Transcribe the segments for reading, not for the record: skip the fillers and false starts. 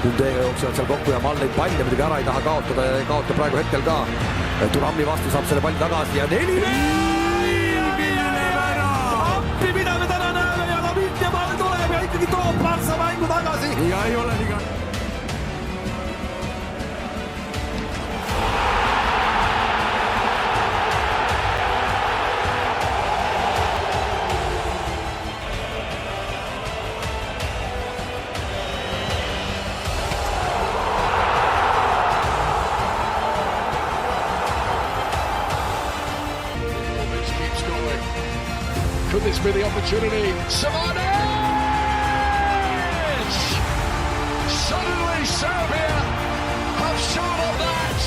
Kundeega jooksevad seal kokku ja Malleid palle muidugi ära ei taha kaotada ja ei kaota praegu hetkel ka. Turammi vastu saab selle palli tagasi ja 4-4 ära! Appi, mida me täna näeme ja Lamit ja pall tuleb ja ikkagi toob Partsa mängu tagasi. Ja ei ole liiga. Could this be the opportunity? Savanic! Suddenly Serbia have shot on that!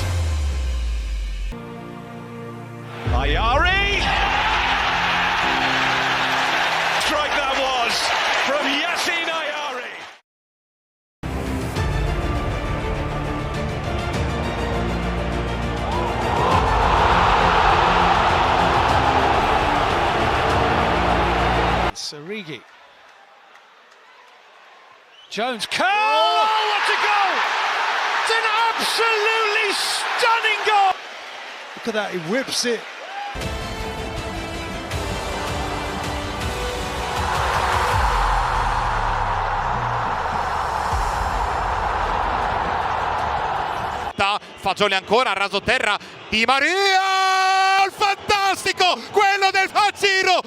Ayari! Strike that was from Yasin Ayari! Origi. Jones. Oh, what a goal! It's an absolutely stunning goal! Look at that, he whips it. Fagioli ancora, raso terra, Di Maria! Il fantastico! Quello del Fazziro!